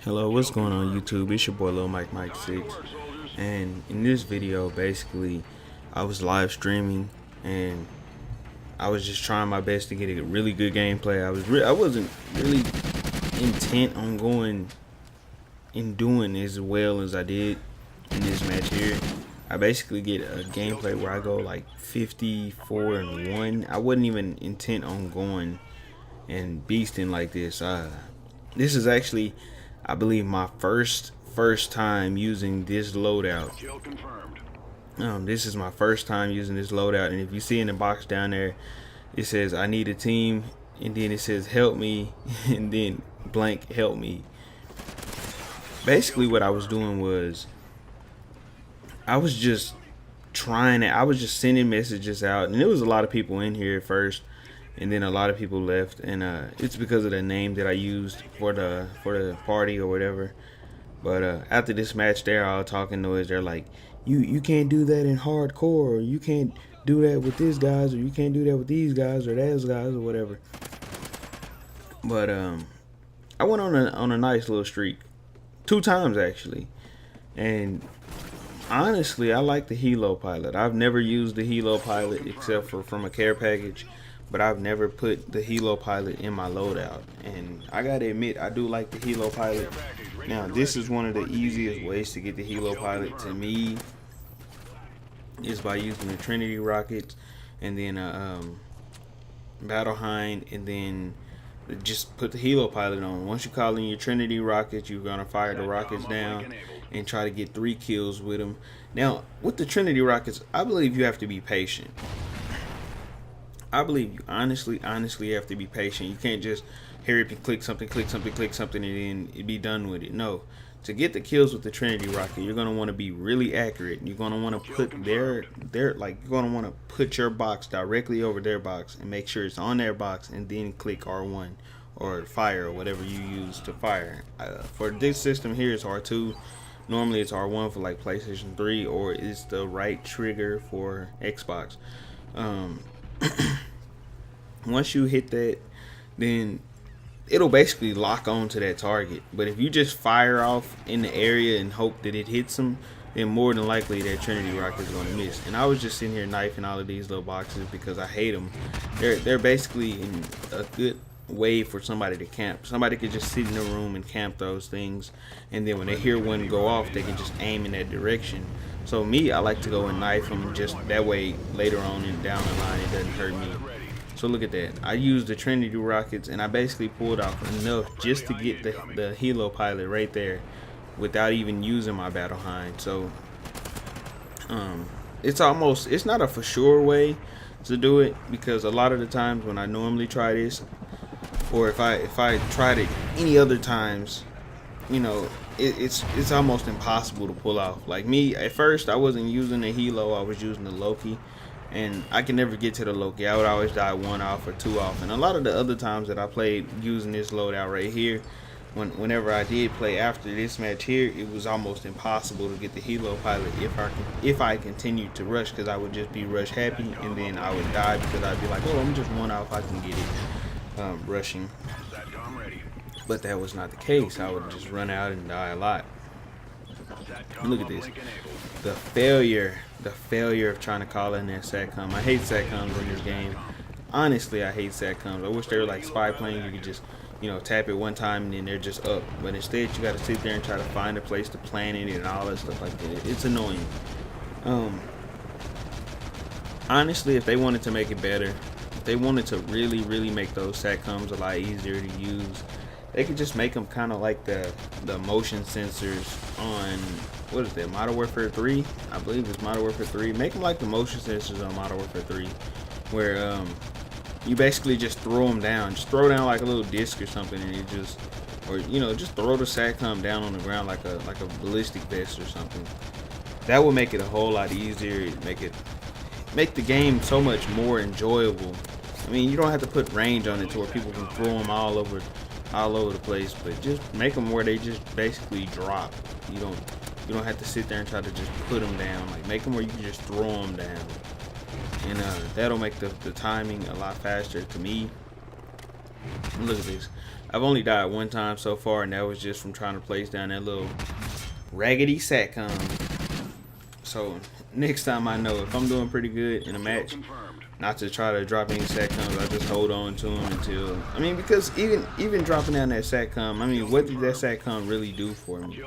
Hello, what's going on YouTube? It's your boy Lilmikemikesix, and in this video, basically, I was live streaming, and I was just trying my best to get a really good gameplay. I wasn't really intent on going and doing as well as I did in this match here. I basically get a gameplay where I go like 54-1. I wasn't even intent on going and beasting like this. This is actually, I believe, my first time using this loadout. This is my first time using this loadout, and if you see in the box down there, it says I need a team, and then it says help me, and then blank help me. Basically, what I was doing was I was just I was just sending messages out, and there was a lot of people in here at first, and then a lot of people left, and it's because of the name that I used for the party or whatever. But after this match, they're all talking noise. They're like, you can't do that in hardcore, or you can't do that with these guys, or you can't do that with these guys or those guys or whatever. But I went on a nice little streak, 2 times actually, and honestly, I like the Helo pilot. I've never used the Helo pilot except for from a care package, but I've never put the Helo pilot in my loadout, and I gotta admit, I do like the Helo pilot. Now, this is one of the easiest ways to get the Helo pilot to me, is by using the Trinity rockets, and then Battle Hind, and then just put the Helo pilot on. Once you call in your Trinity rockets, you're gonna fire the rockets down and try to get 3 kills with them. Now, with the Trinity rockets, I believe you have to be patient. I believe you honestly have to be patient. You can't just hurry up and click something, and then it be done with it. No. To get the kills with the Trinity rocket, you're gonna want to be really accurate. You're gonna want to put you're gonna want to put your box directly over their box and make sure it's on their box, and then click R1 or fire or whatever you use to fire. For this system here, it's R2. Normally it's R1 for like PlayStation 3, or it's the right trigger for Xbox. Once you hit that, then it'll basically lock on to that target. But if you just fire off in the area and hope that it hits them, then more than likely that Trinity rocket is going to miss. And I was just sitting here knifing all of these little boxes because I hate them. They're basically in a good way for somebody to camp. Somebody could just sit in the room and camp those things, and then when they hear one go off, they can just aim in that direction. So me, I like to go and knife them, just that way later on and down the line it doesn't hurt me. So look at that. I used the Trinity rockets, and I basically pulled off enough just to get the Helo pilot right there without even using my Battle Hind. So it's not a for sure way to do it, because a lot of the times when I normally try this, or if I tried it any other times, you know, it's almost impossible to pull off. Like me, at first I wasn't using the Helo, I was using the Loki, and I can never get to the Loki. I would always die 1 off or 2 off. And a lot of the other times that I played using this loadout right here, whenever I did play after this match here, it was almost impossible to get the Helo pilot if I continued to rush, because I would just be rush happy, and then I would die because I'd be like, oh, I'm just 1 off, I can get it rushing. But that was not the case. I would just run out and die a lot. Look at this. The failure of trying to call in that SATCOM. I hate SATCOMs in this game. Honestly, I hate SATCOMs. I wish they were like spy planes. You could just, tap it 1 time and then they're just up. But instead, you got to sit there and try to find a place to plant it and all that stuff like that. It's annoying. Honestly, if they wanted to make it better, if they wanted to really make those SATCOMs a lot easier to use, they could just make them kind of like the motion sensors on, what is that, Modern Warfare 3? I believe it's Modern Warfare 3. Make them like the motion sensors on Modern Warfare 3, where you basically just throw them down. Just throw down like a little disc or something, and you just, or just throw the SATCOM down on the ground like a ballistic vest or something. That would make it a whole lot easier. Make the game so much more enjoyable. I mean, you don't have to put range on it to where people can throw them all over the place, but just make them where they just basically drop. You don't have to sit there and try to just put them down. Like, make them where you can just throw them down, and that'll make the timing a lot faster to me. Look at this. I've only died one time so far, and that was just from trying to place down that little raggedy satcom. So next time I know if I'm doing pretty good in a match, not to try to drop any satcoms. I just hold on to them until, I mean, because even dropping down that satcom, I mean, what did that satcom really do for me?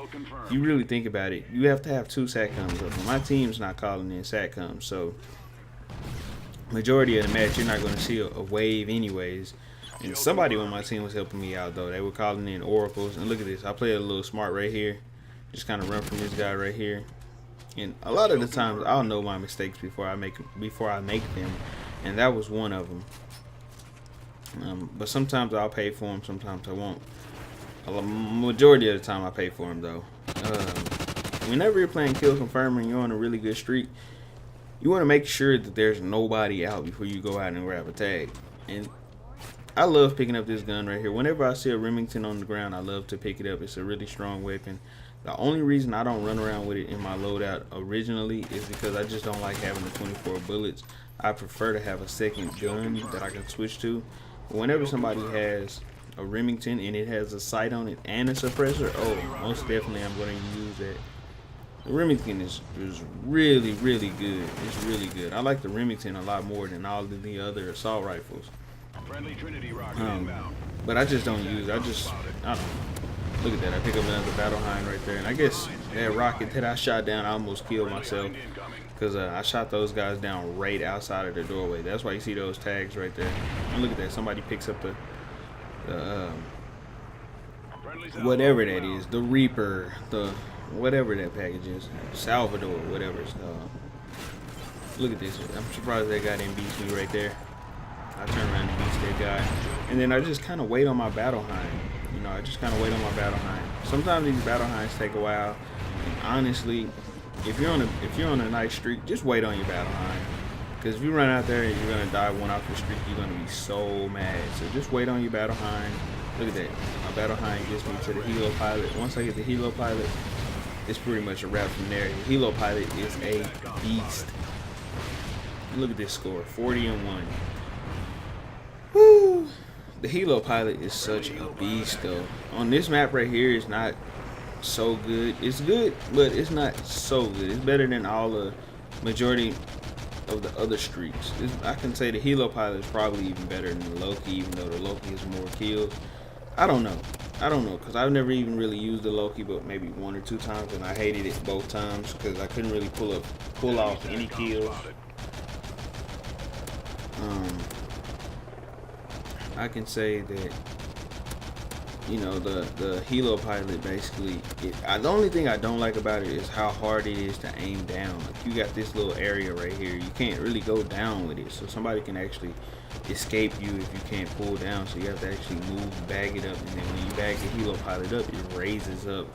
If you really think about it, you have to have 2 satcoms up. My team's not calling in satcoms, so majority of the match you're not going to see a wave anyways. And somebody on my team was helping me out though. They were calling in oracles. And look at this, I played a little smart right here. Just kind of run from this guy right here. And a lot of the times I'll know my mistakes before I make them, and that was one of them. But sometimes I'll pay for them, sometimes I won't. Majority of the time I pay for them though. Whenever you're playing kill confirm and you're on a really good streak, you want to make sure that there's nobody out before you go out and grab a tag. And I love picking up this gun right here. Whenever I see a Remington on the ground, I love to pick it up. It's a really strong weapon. The only reason I don't run around with it in my loadout originally is because I just don't like having the 24 bullets. I prefer to have a second gun that I can switch to. But whenever somebody has a Remington and it has a sight on it and a suppressor, oh, most definitely I'm going to use that. The Remington is really, really good. It's really good. I like the Remington a lot more than all of the other assault rifles. But I just don't use it. I don't know. Look at that, I pick up another battle hind right there. And I guess that rocket that I shot down, I almost killed myself. Because I shot those guys down right outside of the doorway. That's why you see those tags right there. And look at that, somebody picks up the whatever that is. The Reaper, the whatever that package is. Salvador, whatever it's called. Look at this, I'm surprised that guy didn't beat me right there. I turn around and beat that guy. And then I just kind of wait on my battle hind. You know, I just kind of wait on my battle hind. Sometimes these battle hinds take a while. And honestly, if you're on a nice streak, just wait on your battle hind. Because if you run out there and you're gonna die one off the streak, you're gonna be so mad. So just wait on your battle hind. Look at that. My battle hind gets me to the helo pilot. Once I get the helo pilot, it's pretty much a wrap from there. The helo pilot is a beast. And look at this score, 40-1. Woo! The helo pilot is such a beast though. On this map right here, it's not so good. It's good, but it's not so good. It's better than all the majority of the other streaks. I can say the helo pilot is probably even better than the Loki, even though the Loki has more kills. I don't know because I've never even really used the Loki, but maybe 1 or 2 times, and I hated it both times because I couldn't really pull off any kills. I can say that, you know, the helo pilot basically, the only thing I don't like about it is how hard it is to aim down. Like, you got this little area right here, you can't really go down with it, so somebody can actually escape you if you can't pull down. So you have to actually move, bag it up, and then when you bag the helo pilot up, it raises up.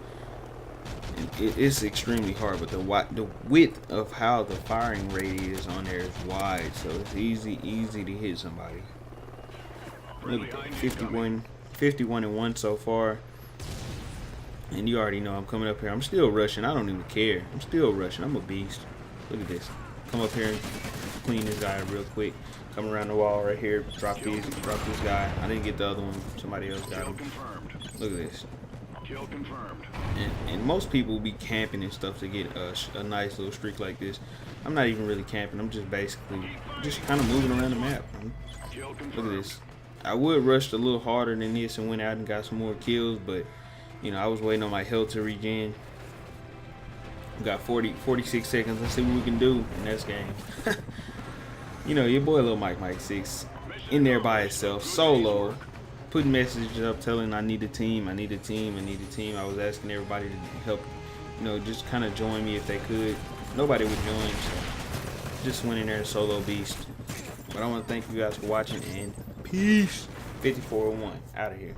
And it's extremely hard, but the width of how the firing radius on there is wide, so it's easy to hit somebody. Look at that, 51-1 so far. And you already know I'm coming up here. I'm still rushing. I don't even care. I'm still rushing. I'm a beast. Look at this. Come up here and clean this guy real quick. Come around the wall right here. Drop this guy. I didn't get the other one. Somebody else got him. Look at this. Kill confirmed. And most people will be camping and stuff to get a nice little streak like this. I'm not even really camping. I'm just basically just kind of moving around the map. Look at this. I would rush a little harder than this and went out and got some more kills, but you know, I was waiting on my health to regen. We got 46 seconds. Let's see what we can do in this game. You know, your boy Lilmikemikesix in there by itself, solo, putting messages up telling I need a team, I need a team, I need a team. I was asking everybody to help, you know, just kind of join me if they could. Nobody would join, so just went in there and solo beast. But I want to thank you guys for watching, and peace. 54-1 out of here.